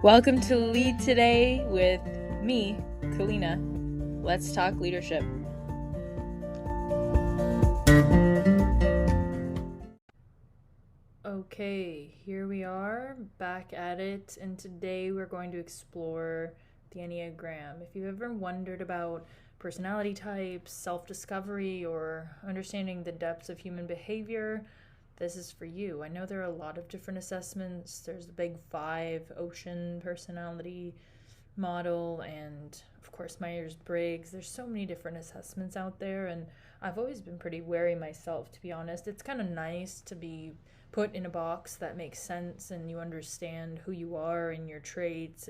Welcome to Lead Today with me, Kalina. Let's talk leadership. Okay, here we are, back at it, and today we're going to explore the Enneagram. If you've ever wondered about personality types, self-discovery, or understanding the depths of human behavior, this is for you. I know there are a lot of different assessments. There's the Big Five, Ocean personality model, and of course Myers-Briggs. There's so many different assessments out there, and I've always been pretty wary myself, to be honest. It's kind of nice to be put in a box that makes sense and you understand who you are and your traits.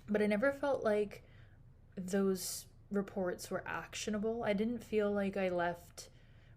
But I never felt like those reports were actionable. I didn't feel like I left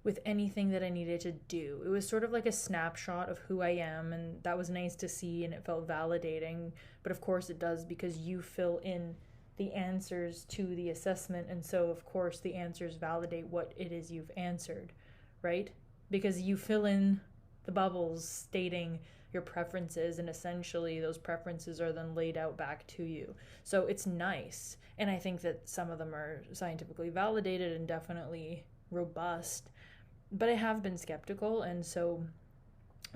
with anything that I needed to do. It was sort of like a snapshot of who I am, and that was nice to see and it felt validating. But of course it does, because you fill in the answers to the assessment, and so of course the answers validate what it is you've answered, right? Because you fill in the bubbles stating your preferences, and essentially those preferences are then laid out back to you. So it's nice, and I think that some of them are scientifically validated and definitely robust. But I have been skeptical, and so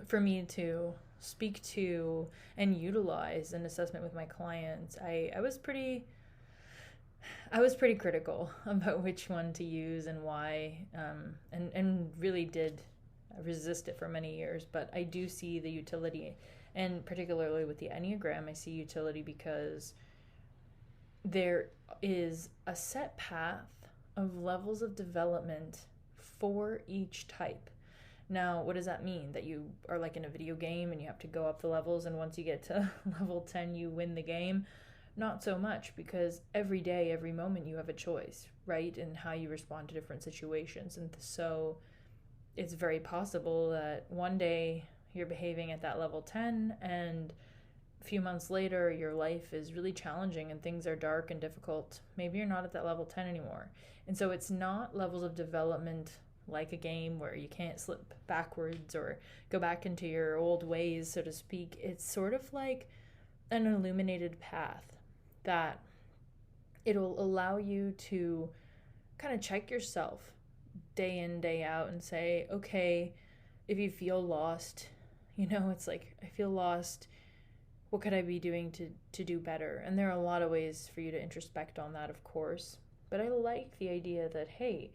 for me to speak to and utilize an assessment with my clients, I was pretty critical about which one to use and why, and really did resist it for many years. But I do see the utility, and particularly with the Enneagram, I see utility because there is a set path of levels of development for each type. Now, what does that mean? That you are like in a video game and you have to go up the levels, and once you get to level 10 you win the game? Not so much, because every day, every moment you have a choice, right? In how you respond to different situations. And so it's very possible that one day you're behaving at that level 10, and a few months later your life is really challenging and things are dark and difficult. Maybe you're not at that level 10 anymore. And so it's not levels of development like a game where you can't slip backwards or go back into your old ways, so to speak. It's sort of like an illuminated path that it'll allow you to kind of check yourself day in, day out, and say, okay, if you feel lost, it's like, I feel lost, what could I be doing to do better? And there are a lot of ways for you to introspect on that, of course. But I like the idea that, hey,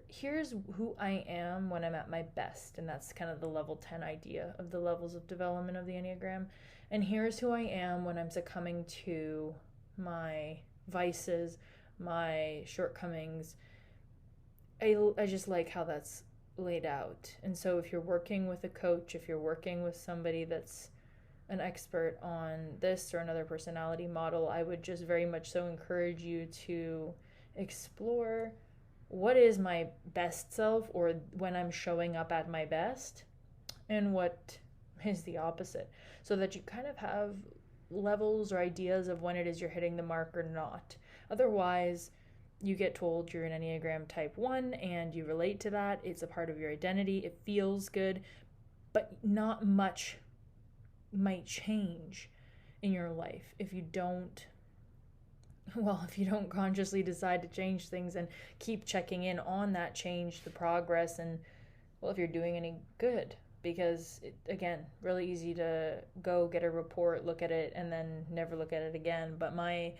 here's who I am when I'm at my best. And that's kind of the level 10 idea of the levels of development of the Enneagram. And here's who I am when I'm succumbing to my vices, my shortcomings. I just like how that's laid out. And so if you're working with a coach, if you're working with somebody that's an expert on this or another personality model, I would just very much so encourage you to explore what is my best self, or when I'm showing up at my best, and what is the opposite, so that you kind of have levels or ideas of when it is you're hitting the mark or not. Otherwise, you get told you're an Enneagram type 1 and you relate to that. It's a part of your identity. It feels good, but not much might change in your life if you don't consciously decide to change things and keep checking in on that change, the progress, and if you're doing any good. Because again, really easy to go get a report, look at it, and then never look at it again. But my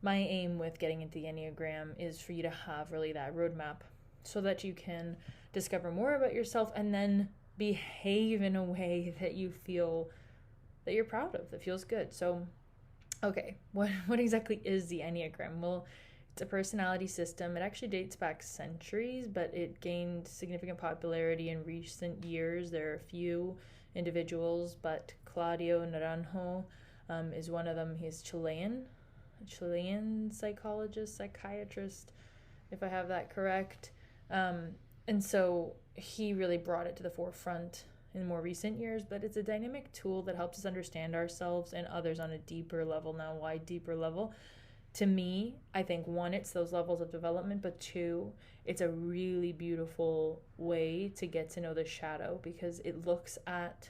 aim with getting into the Enneagram is for you to have really that roadmap, so that you can discover more about yourself and then behave in a way that you feel that you're proud of, that feels good. So, okay, what exactly is the Enneagram? Well, it's a personality system. It actually dates back centuries, but it gained significant popularity in recent years. There are a few individuals, but Claudio Naranjo is one of them. He's Chilean psychiatrist, if I have that correct. And so he really brought it to the forefront in more recent years, but it's a dynamic tool that helps us understand ourselves and others on a deeper level. Now, why deeper level? To me, I think, one, it's those levels of development, but two, it's a really beautiful way to get to know the shadow, because it looks at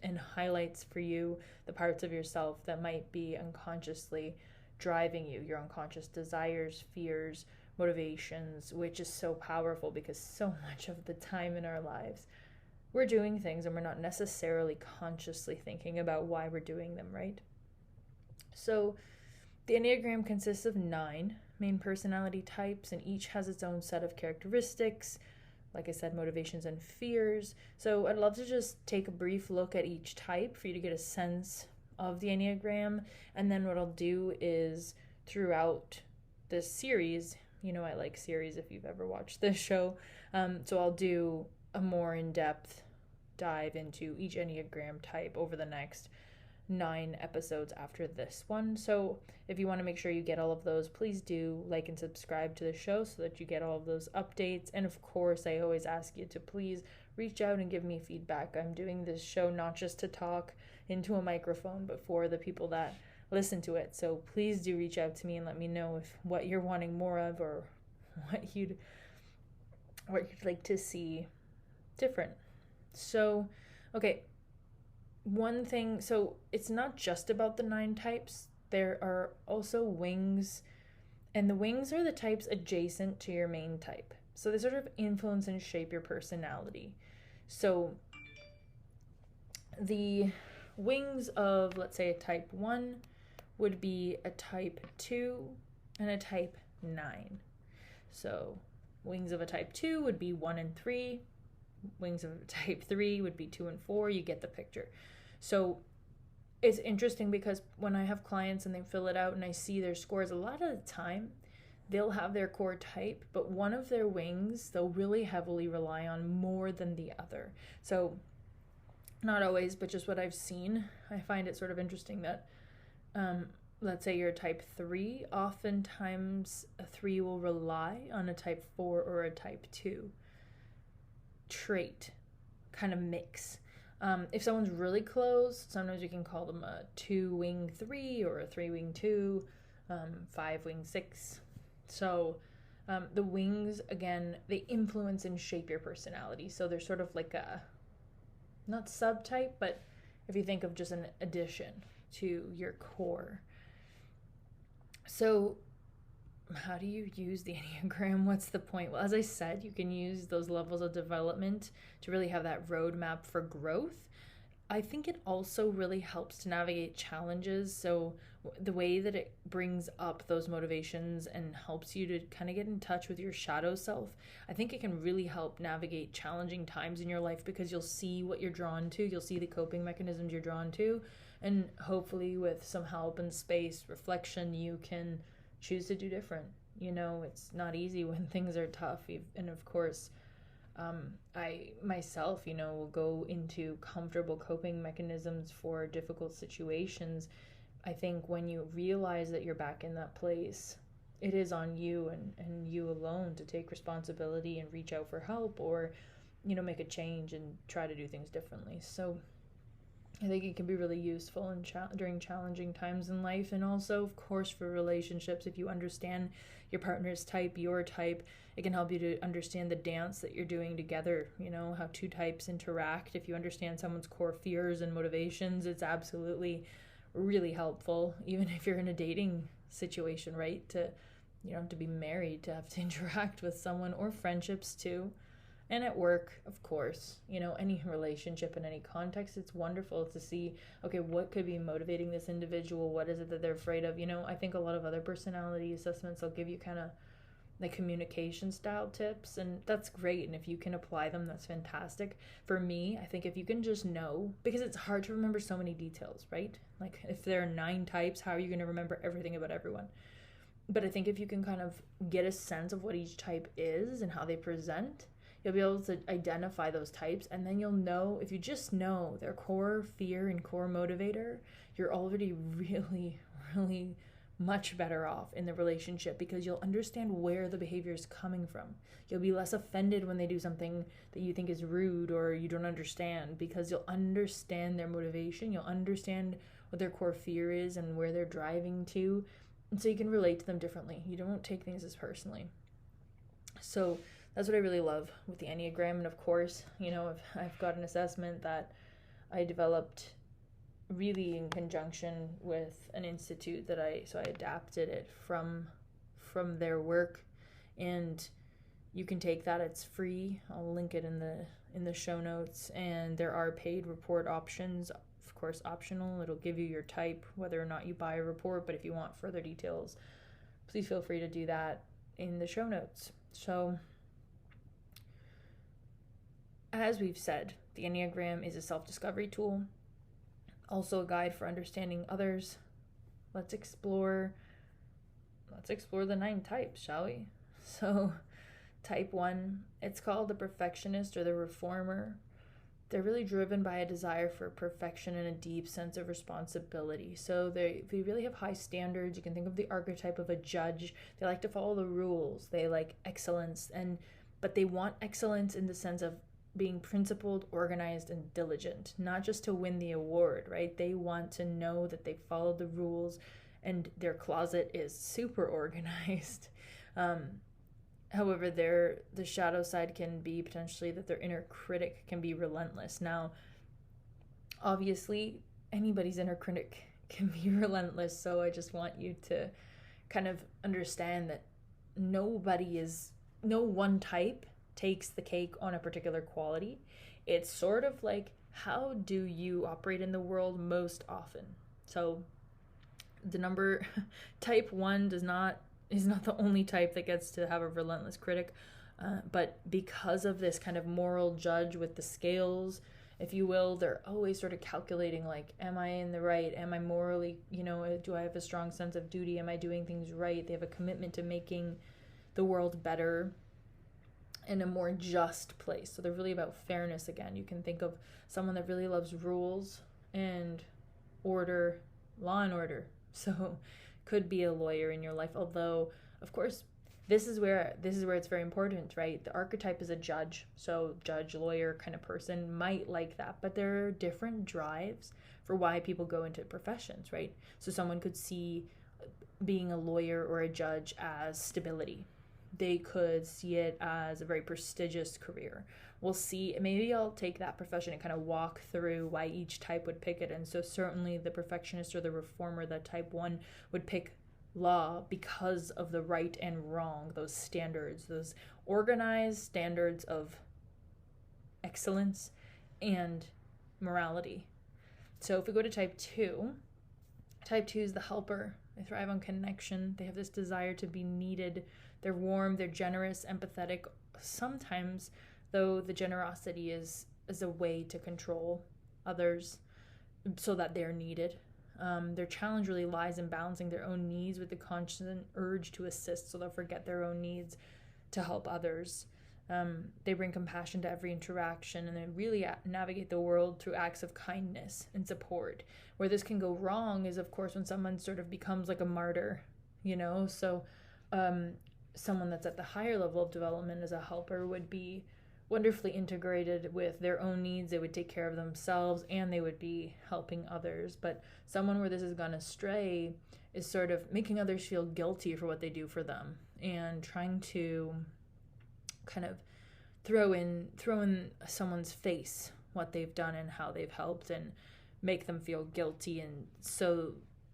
and highlights for you the parts of yourself that might be unconsciously driving you, your unconscious desires, fears, motivations, which is so powerful because so much of the time in our lives we're doing things and we're not necessarily consciously thinking about why we're doing them, right? So the Enneagram consists of 9 main personality types, and each has its own set of characteristics, like I said, motivations and fears. So I'd love to just take a brief look at each type for you to get a sense of the Enneagram, and then what I'll do is throughout this series, I like series if you've ever watched this show, so I'll do a more in-depth dive into each Enneagram type over the next 9 episodes after this one. So if you want to make sure you get all of those, please do like and subscribe to the show so that you get all of those updates. And of course, I always ask you to please reach out and give me feedback. I'm doing this show not just to talk into a microphone, but for the people that listen to it. So please do reach out to me and let me know if what you're wanting more of, or what you'd like to see different. So, okay, one thing, so it's not just about the 9 types. There are also wings, and the wings are the types adjacent to your main type. So they sort of influence and shape your personality. So the wings of, let's say, a type 1 would be a type 2 and a type 9. So wings of a type 2 would be 1 and 3. Wings of type 3 would be 2 and 4. You get the picture. So it's interesting because when I have clients and they fill it out and I see their scores, a lot of the time they'll have their core type, but one of their wings they'll really heavily rely on more than the other. So not always, but just what I've seen, I find it sort of interesting that let's say you're type 3, oftentimes a 3 will rely on a type 4 or a type 2 trait kind of mix. If someone's really close, sometimes we can call them a 2-wing 3 or a 3-wing 2, 5-wing 6. So the wings, again, they influence and shape your personality. So they're sort of like a, not subtype, but if you think of just an addition to your core. So how do you use the Enneagram? What's the point? Well, as I said, you can use those levels of development to really have that roadmap for growth. I think it also really helps to navigate challenges. So the way that it brings up those motivations and helps you to kind of get in touch with your shadow self, I think it can really help navigate challenging times in your life because you'll see what you're drawn to. You'll see the coping mechanisms you're drawn to. And hopefully with some help and space, reflection, you can choose to do different. It's not easy when things are tough. And of course, I myself, will go into comfortable coping mechanisms for difficult situations. I think when you realize that you're back in that place, it is on you and you alone to take responsibility and reach out for help or, make a change and try to do things differently. So I think it can be really useful during challenging times in life, and also, of course, for relationships. If you understand your partner's type, your type, it can help you to understand the dance that you're doing together, how 2 types interact. If you understand someone's core fears and motivations, it's absolutely really helpful, even if you're in a dating situation, right? You don't have to be married to have to interact with someone, or friendships too. And at work, of course, any relationship in any context, it's wonderful to see, okay, what could be motivating this individual? What is it that they're afraid of? I think a lot of other personality assessments will give you kind of like communication style tips, and that's great. And if you can apply them, that's fantastic. For me, I think if you can just know, because it's hard to remember so many details, right? Like if there are 9 types, how are you going to remember everything about everyone? But I think if you can kind of get a sense of what each type is and how they present, you'll be able to identify those types, and then you'll know, if you just know their core fear and core motivator, you're already really, really much better off in the relationship because you'll understand where the behavior is coming from. You'll be less offended when they do something that you think is rude or you don't understand, because you'll understand their motivation, you'll understand what their core fear is and where they're driving to, and so you can relate to them differently. You don't take things as personally. So that's what I really love with the Enneagram. And of course, I've got an assessment that I developed really in conjunction with an institute that I adapted it from their work, and you can take that. It's free. I'll link it in the show notes, and there are paid report options, of course optional. It'll give you your type whether or not you buy a report, but if you want further details, please feel free to do that in the show notes. So as we've said, the Enneagram is a self-discovery tool, also a guide for understanding others. Let's explore the 9 types, shall we? So type 1, it's called the perfectionist or the reformer. They're really driven by a desire for perfection and a deep sense of responsibility. So they really have high standards. You can think of the archetype of a judge. They like to follow the rules. They like excellence, but they want excellence in the sense of being principled, organized, and diligent, not just to win the award, right? They want to know that they followed the rules and their closet is super organized. However, the shadow side can be potentially that their inner critic can be relentless. Now, obviously, anybody's inner critic can be relentless, so I just want you to kind of understand that no one type takes the cake on a particular quality. It's sort of like, how do you operate in the world most often? So the number type 1 is not the only type that gets to have a relentless critic, but because of this kind of moral judge with the scales, if you will, they're always sort of calculating, like, am I in the right? Am I morally, do I have a strong sense of duty? Am I doing things right? They have a commitment to making the world better in a more just place. So they're really about fairness again. You can think of someone that really loves rules and order, law and order. So could be a lawyer in your life, although of course this is where it's very important, right? The archetype is a judge, so judge, lawyer kind of person might like that, but there are different drives for why people go into professions, right? So someone could see being a lawyer or a judge as stability. They could see it as a very prestigious career. We'll see, maybe I'll take that profession and kind of walk through why each type would pick it. And so certainly the perfectionist or the reformer, the type 1, would pick law because of the right and wrong, those standards, those organized standards of excellence and morality. So if we go to type 2 is the helper. They thrive on connection. They have this desire to be needed. They're warm, they're generous, empathetic. Sometimes, though, the generosity is a way to control others so that they're needed. Their challenge really lies in balancing their own needs with the constant urge to assist, so they'll forget their own needs to help others. They bring compassion to every interaction, and they really navigate the world through acts of kindness and support. Where this can go wrong is, of course, when someone sort of becomes like a martyr, So someone that's at the higher level of development as a helper would be wonderfully integrated with their own needs. They would take care of themselves and they would be helping others. But someone where this has gone astray is sort of making others feel guilty for what they do for them and trying to kind of throw in someone's face what they've done and how they've helped and make them feel guilty.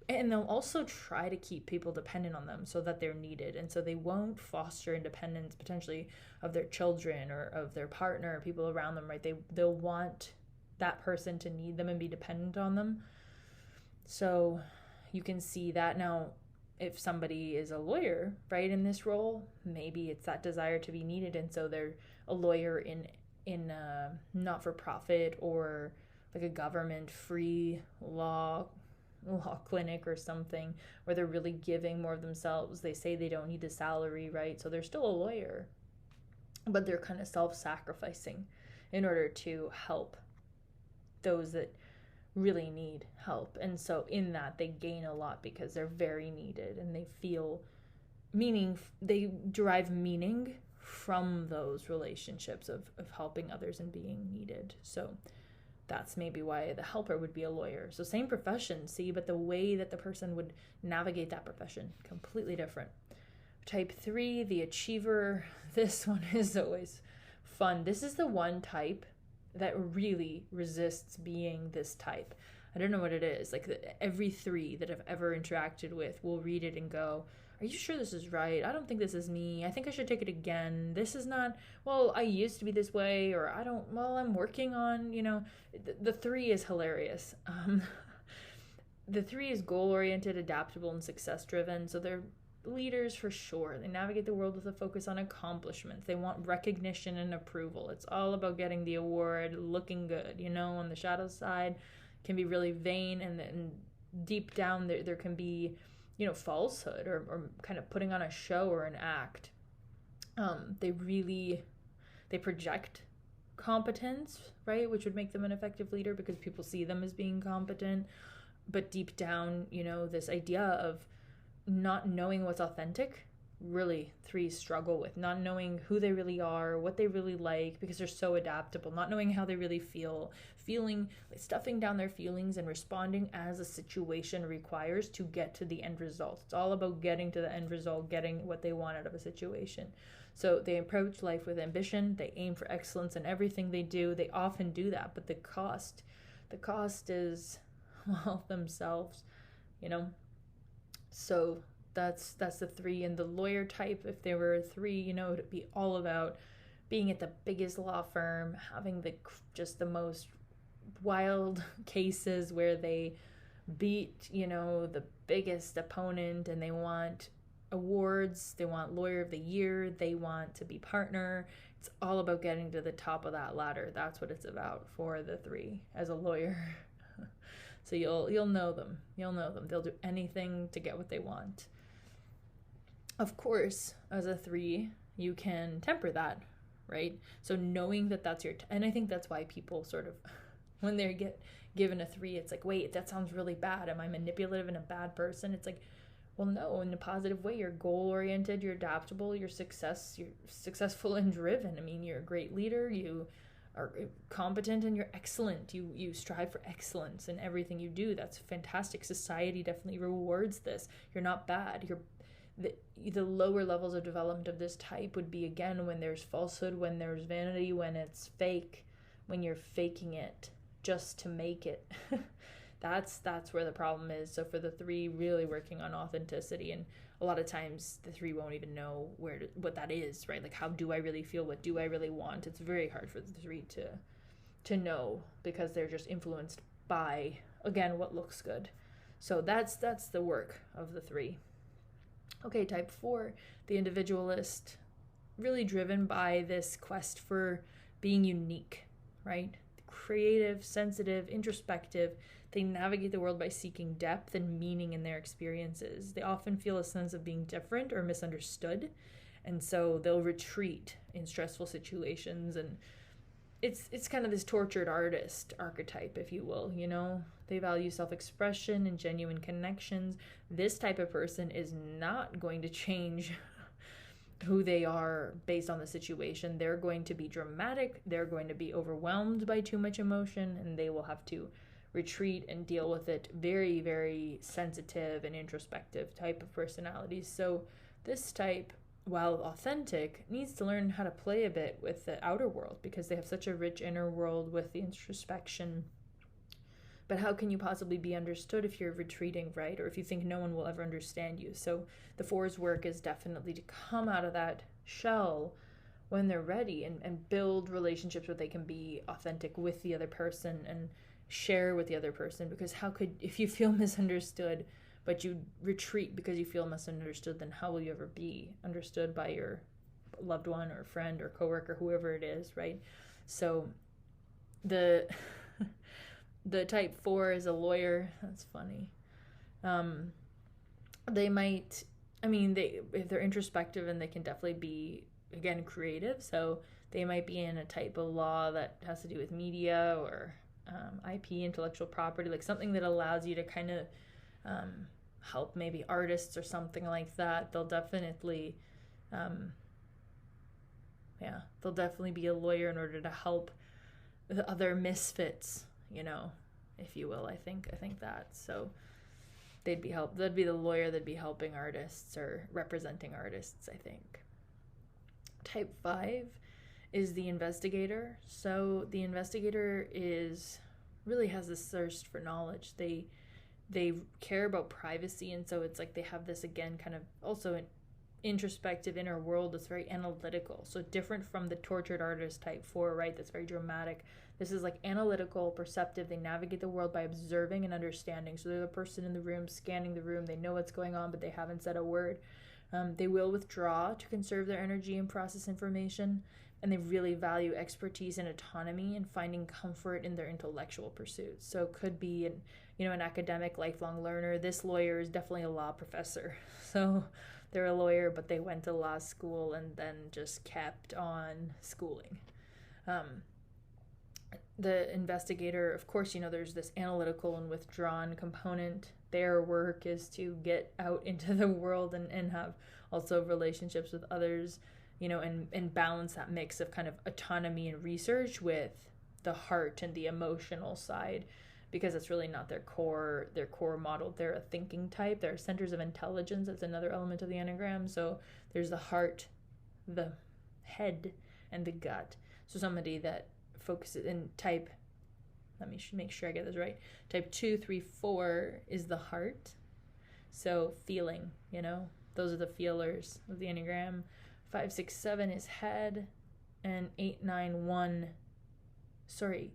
And they'll also try to keep people dependent on them so that they're needed. And so they won't foster independence potentially of their children or of their partner or people around them, right? They'll want that person to need them and be dependent on them. So you can see that. Now, if somebody is a lawyer, right, in this role, maybe it's that desire to be needed. And so they're a lawyer in a not-for-profit or like a government free law clinic or something where they're really giving more of themselves. They say they don't need a salary, right? So they're still a lawyer, but they're kind of self-sacrificing in order to help those that really need help. And so in that, they gain a lot because they're very needed and they feel meaning. They derive meaning from those relationships of helping others and being needed. So that's maybe why the helper would be a lawyer. So same profession, see, but the way that the person would navigate that profession, completely different. Type 3, the achiever. This one is always fun. This is the one type that really resists being this type. I don't know what it is. Like every 3 that I've ever interacted with will read it and go, are you sure this is right? I don't think this is me. I think I should take it again. This is not, well, I used to be this way, or I'm working on, the 3 is hilarious. The 3 is goal-oriented, adaptable, and success-driven. So they're leaders for sure. They navigate the world with a focus on accomplishments. They want recognition and approval. It's all about getting the award, looking good, on the shadow side can be really vain, and then deep down there can be, falsehood or kind of putting on a show or an act. They project competence, right? Which would make them an effective leader because people see them as being competent. But deep down, this idea of not knowing what's authentic, really 3s struggle with not knowing who they really are, what they really like, because they're so adaptable, not knowing how they really feel, feeling like stuffing down their feelings and responding as a situation requires to get to the end result. It's all about getting to the end result, getting what they want out of a situation. So they approach life with ambition, they aim for excellence in everything they do. They often do that, but the cost is, well, themselves, So that's the 3. And the lawyer type, if they were a 3, it'd be all about being at the biggest law firm, having the most wild cases where they beat, the biggest opponent, and they want awards, they want lawyer of the year, they want to be partner. It's all about getting to the top of that ladder. That's what it's about for the 3 as a lawyer. So you'll know them. They'll do anything to get what they want. Of course, as a 3, you can temper that, right? So knowing that that's and I think that's why people sort of, when they get given a 3, it's like, wait, that sounds really bad. Am I manipulative and a bad person? It's like, well, no, in a positive way. You're goal-oriented, you're adaptable, you're successful and driven. I mean, you're a great leader, you are competent, and you're excellent. You strive for excellence in everything you do. That's fantastic. Society definitely rewards this. You're not bad. The lower levels of development of this type would be, again, when there's falsehood, when there's vanity, when it's fake, when you're faking it just to make it. That's where the problem is. So for the 3, really working on authenticity, and a lot of times the 3 won't even know what that is, right? Like, how do I really feel? What do I really want? It's very hard for the 3 to know, because they're just influenced by, again, what looks good. So that's the work of the 3. Okay, type 4, the individualist, really driven by this quest for being unique, right? Creative, sensitive, introspective. They navigate the world by seeking depth and meaning in their experiences. They often feel a sense of being different or misunderstood, and so they'll retreat in stressful situations. And it's kind of this tortured artist archetype, if you will, They value self-expression and genuine connections. This type of person is not going to change who they are based on the situation. They're going to be dramatic, they're going to be overwhelmed by too much emotion, and they will have to retreat and deal with it. Very, very sensitive and introspective type of personalities. So this type, while authentic, needs to learn how to play a bit with the outer world, because they have such a rich inner world with the introspection. But how can you possibly be understood if you're retreating, right? Or if you think no one will ever understand you? So the 4's work is definitely to come out of that shell when they're ready and build relationships where they can be authentic with the other person and share with the other person. Because if you feel misunderstood but you retreat because you feel misunderstood, then how will you ever be understood by your loved one or friend or coworker, whoever it is, right? So the type 4 is a lawyer. That's funny. They might, if they're introspective, and they can definitely be, again, creative. So they might be in a type of law that has to do with media or IP, intellectual property, like something that allows you to kind of help maybe artists or something like that. They'll definitely, they'll definitely be a lawyer in order to help the other misfits, if you will. I think that. So they'd be the lawyer that'd be helping artists or representing artists, I think. Type 5 is the investigator. So the investigator really has this thirst for knowledge. They care about privacy, and so it's like they have this, again, kind of also an introspective inner world that's very analytical. So different from the tortured artist type 4, right? That's very dramatic. This is like analytical, perceptive. They navigate the world by observing and understanding. So they're the person in the room, scanning the room. They know what's going on, but they haven't said a word. They will withdraw to conserve their energy and process information. And they really value expertise and autonomy and finding comfort in their intellectual pursuits. So it could be an academic, lifelong learner. This lawyer is definitely a law professor. So they're a lawyer, but they went to law school and then just kept on schooling. The investigator, of course, there's this analytical and withdrawn component. Their work is to get out into the world and have also relationships with others, and balance that mix of kind of autonomy and research with the heart and the emotional side, because it's really not their core model. They're a thinking type. They're centers of intelligence. That's another element of the Enneagram. So there's the heart, the head, and the gut. So somebody that focuses in type, let me make sure I get this right. Type 2, 3, 4 is the heart. So feeling, those are the feelers of the Enneagram. 5, 6, 7 is head, and 8, 9, 1,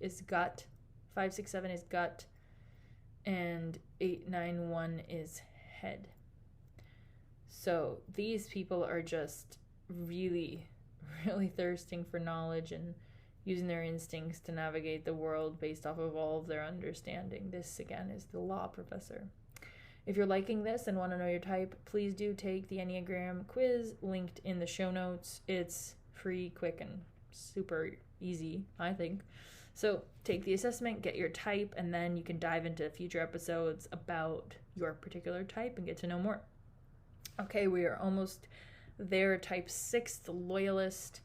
is gut. 5, 6, 7 is gut, and 8, 9, 1 is head. So these people are just really, really thirsting for knowledge and using their instincts to navigate the world based off of all of their understanding. This, again, is the law professor. If you're liking this and want to know your type, please do take the Enneagram quiz linked in the show notes. It's free, quick, and super easy, I think. So take the assessment, get your type, and then you can dive into future episodes about your particular type and get to know more. Okay, we are almost there. Type 6, the loyalist.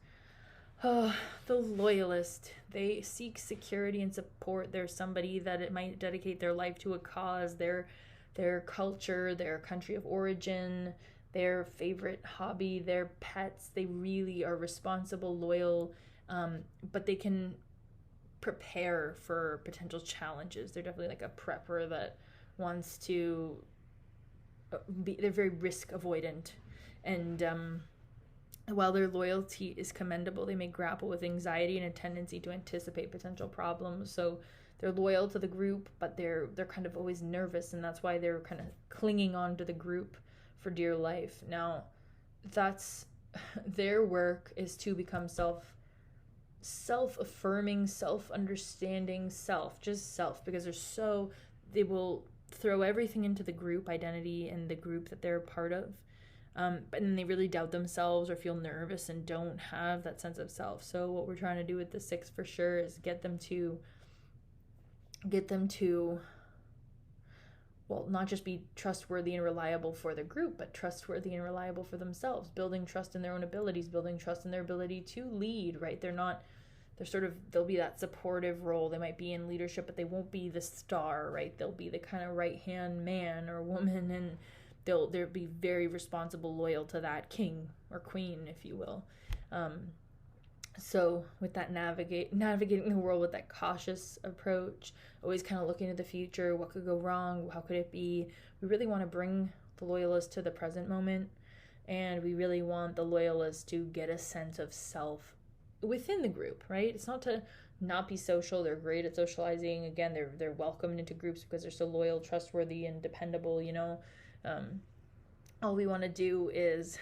Oh, the loyalist. They seek security and support. They're somebody that it might dedicate their life to a cause, their culture, their country of origin, their favorite hobby, their pets. They really are responsible, loyal, but they can prepare for potential challenges. They're definitely like a prepper that wants to they're very risk avoidant, and while their loyalty is commendable, they may grapple with anxiety and a tendency to anticipate potential problems. So they're loyal to the group, but they're kind of always nervous, and that's why they're kind of clinging on to the group for dear life. Now, that's their work is to become self-affirming, self-understanding, just self, because they will throw everything into the group identity and the group that they're a part of. But then they really doubt themselves or feel nervous and don't have that sense of self. So what we're trying to do with the 6 for sure is get them to well, not just be trustworthy and reliable for the group, but trustworthy and reliable for themselves, building trust in their own abilities, building trust in their ability to lead, right? They'll be that supportive role. They might be in leadership, but they won't be the star, right? They'll be the kind of right-hand man or woman, and they'll be very responsible, loyal to that king or queen, if you will. So with that navigating the world with that cautious approach, always kind of looking at the future, what could go wrong, how could it be? We really want to bring the loyalist to the present moment, and we really want the loyalist to get a sense of self within the group, right? It's not to not be social. They're great at socializing. Again, they're welcomed into groups because they're so loyal, trustworthy, and dependable, all we want to do is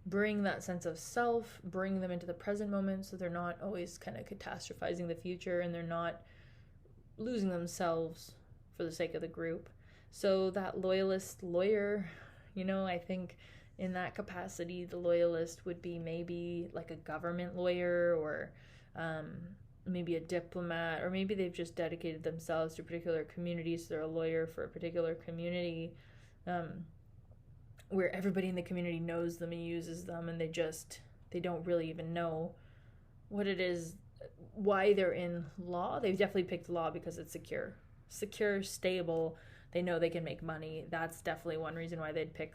bring that sense of self, bring them into the present moment, so they're not always kind of catastrophizing the future, and they're not losing themselves for the sake of the group. So that loyalist lawyer, I think in that capacity, the loyalist would be maybe like a government lawyer, or maybe a diplomat, or maybe they've just dedicated themselves to a particular community, so they're a lawyer for a particular community, where everybody in the community knows them and uses them, and they don't really even know what it is, why they're in law. They've definitely picked law because it's secure, stable. They know they can make money. That's definitely one reason why they'd pick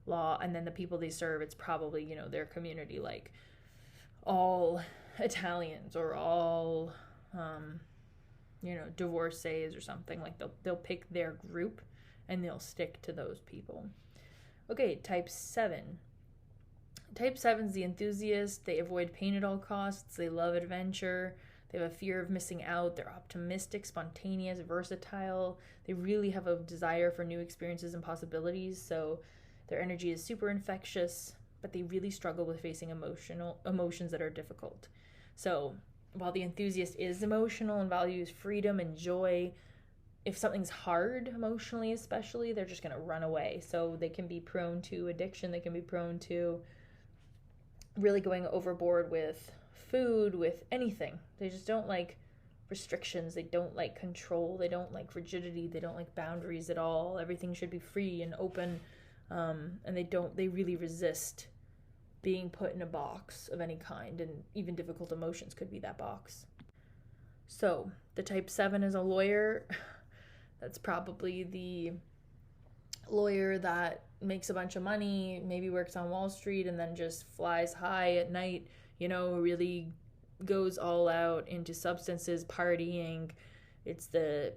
law. And then the people they serve, it's probably, their community, like all Italians or all, divorcees or something. Like they'll pick their group and they'll stick to those people. Okay, type 7. Type 7 is the enthusiast. They avoid pain at all costs. They love adventure. They have a fear of missing out. They're optimistic, spontaneous, versatile. They really have a desire for new experiences and possibilities. So their energy is super infectious, but they really struggle with facing emotions that are difficult. So while the enthusiast is emotional and values freedom and joy, if something's hard emotionally especially, they're just going to run away. So they can be prone to addiction. They can be prone to really going overboard with food, with anything. They just don't like restrictions. They don't like control. They don't like rigidity. They don't like boundaries at all. Everything should be free and open. And they really resist being put in a box of any kind, and even difficult emotions could be that box. So the type 7 is a lawyer. That's probably the lawyer that makes a bunch of money, maybe works on Wall Street, and then just flies high at night, really goes all out into substances, partying. It's the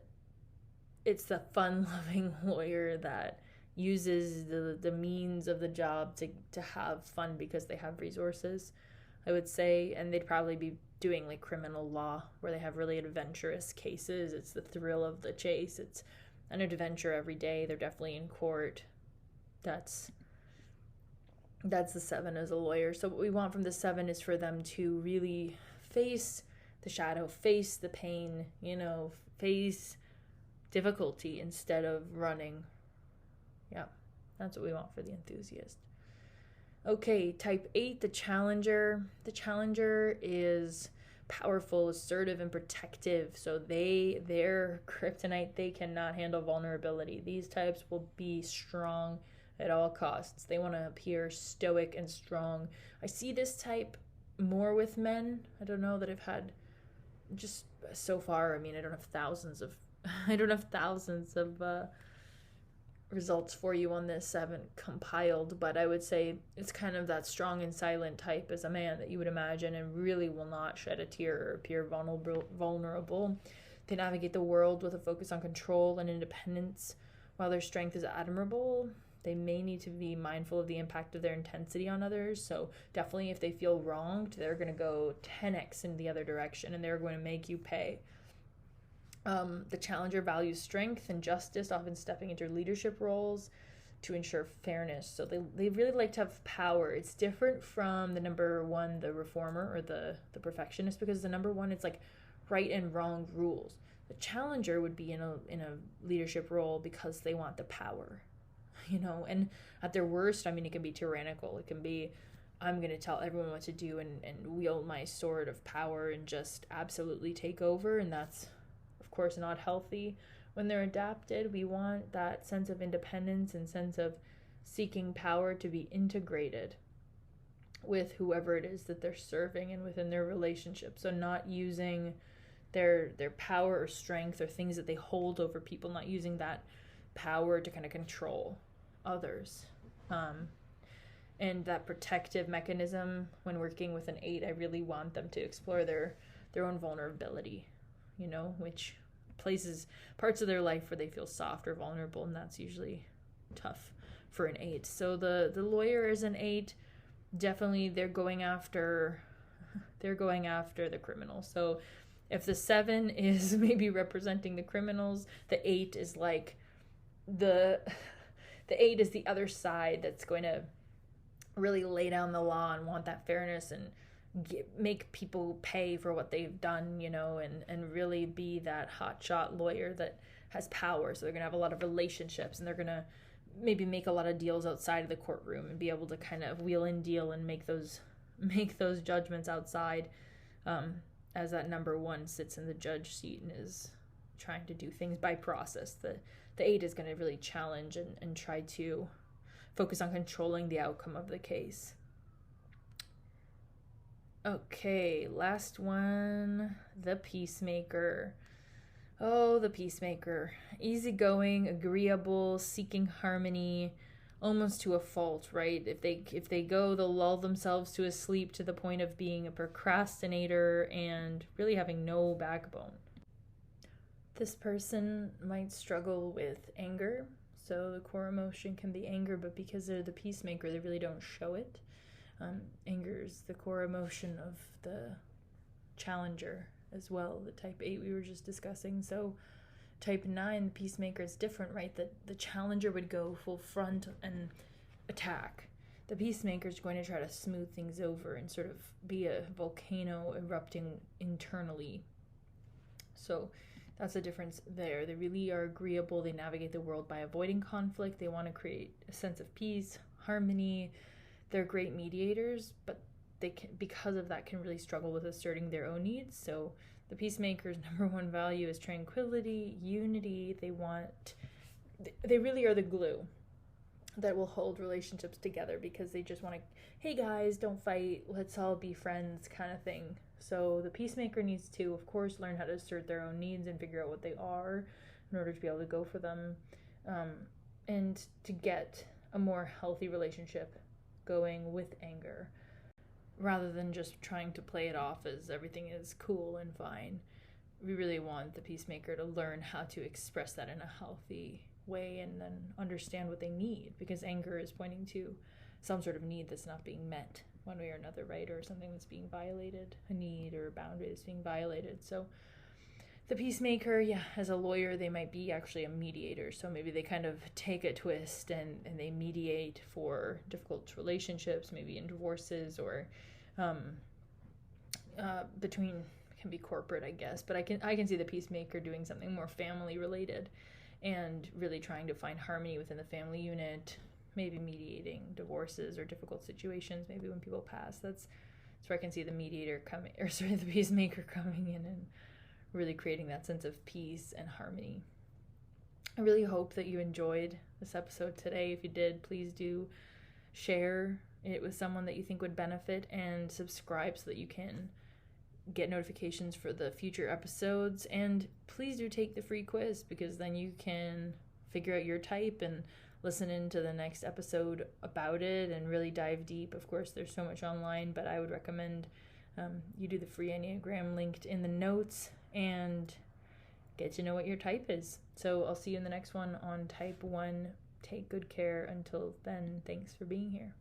fun-loving lawyer that uses the means of the job to have fun because they have resources, I would say. And they'd probably be doing like criminal law where they have really adventurous cases. It's the thrill of the chase. It's an adventure every day. They're definitely in court. That's the 7 as a lawyer. So what we want from the 7 is for them to really face the shadow, face the pain, face difficulty instead of running. Yeah, that's what we want for the enthusiast. Okay, type 8, the challenger. The challenger is powerful, assertive, and protective. So their kryptonite, they cannot handle vulnerability. These types will be strong at all costs. They want to appear stoic and strong. I see this type more with men. I don't know that I've had just so far. I mean, I don't have thousands of results for you on this. I haven't compiled, but I would say it's kind of that strong and silent type as a man that you would imagine, and really will not shed a tear or appear vulnerable. They navigate the world with a focus on control and independence. While their strength is admirable, they may need to be mindful of the impact of their intensity on others. So definitely if they feel wronged, they're going to go 10x in the other direction, and they're going to make you pay. The challenger values strength and justice, often stepping into leadership roles to ensure fairness. So they really like to have power. It's different from the number 1, the reformer, or the perfectionist, because the number 1, it's like right and wrong rules. The challenger would be in a leadership role because they want the power, and at their worst, I mean, it can be tyrannical. It can be, I'm going to tell everyone what to do and wield my sword of power and just absolutely take over. And that's, of course, not healthy. When they're adapted, we want that sense of independence and sense of seeking power to be integrated with whoever it is that they're serving and within their relationship. So not using their power or strength or things that they hold over people, not using that power to kind of control others. And that protective mechanism, when working with an 8, I really want them to explore their own vulnerability, which parts of their life where they feel soft or vulnerable, and that's usually tough for an 8. So the lawyer is an 8. Definitely they're going after the criminal. So if the 7 is maybe representing the criminals, the 8 is like the 8 is the other side that's going to really lay down the law and want that fairness and make people pay for what they've done, and really be that hotshot lawyer that has power. So they're going to have a lot of relationships, and they're going to maybe make a lot of deals outside of the courtroom and be able to kind of wheel and deal and make those judgments outside, as that number 1 sits in the judge seat and is trying to do things by process. The 8 is going to really challenge and try to focus on controlling the outcome of the case. Okay, last one, the peacemaker. Oh, the peacemaker. Easygoing, agreeable, seeking harmony, almost to a fault, right? If they go, they'll lull themselves to a sleep to the point of being a procrastinator and really having no backbone. This person might struggle with anger. So the core emotion can be anger, but because they're the peacemaker, they really don't show it. Anger is the core emotion of the challenger as well, the type 8 we were just discussing. So type 9, the peacemaker, is different, right? The challenger would go full front and attack. The peacemaker is going to try to smooth things over and sort of be a volcano erupting internally. So that's the difference there. They really are agreeable. They navigate the world by avoiding conflict. They want to create a sense of peace, harmony. They're great mediators, but they can, because of that, can really struggle with asserting their own needs. So the peacemaker's number one value is tranquility, unity. They really are the glue that will hold relationships together, because they just want to, hey guys, don't fight, let's all be friends kind of thing. So the peacemaker needs to, of course, learn how to assert their own needs and figure out what they are in order to be able to go for them, and to get a more healthy relationship going with anger, rather than just trying to play it off as everything is cool and fine. We really want the peacemaker to learn how to express that in a healthy way and then understand what they need, because anger is pointing to some sort of need that's not being met one way or another, right? Or something that's being violated, a need or a boundary that's being violated. So the peacemaker, as a lawyer, they might be actually a mediator. So maybe they kind of take a twist and they mediate for difficult relationships, maybe in divorces, or between, can be corporate, I guess. But I can see the peacemaker doing something more family related and really trying to find harmony within the family unit, maybe mediating divorces or difficult situations, maybe when people pass. That's where I can see the the peacemaker coming in and really creating that sense of peace and harmony. I really hope that you enjoyed this episode today. If you did, please do share it with someone that you think would benefit, and subscribe so that you can get notifications for the future episodes. And please do take the free quiz, because then you can figure out your type and listen into the next episode about it and really dive deep. Of course, there's so much online, but I would recommend you do the free Enneagram linked in the notes and get to know what your type is. So I'll see you in the next one on type 1. Take good care. Until then, thanks for being here.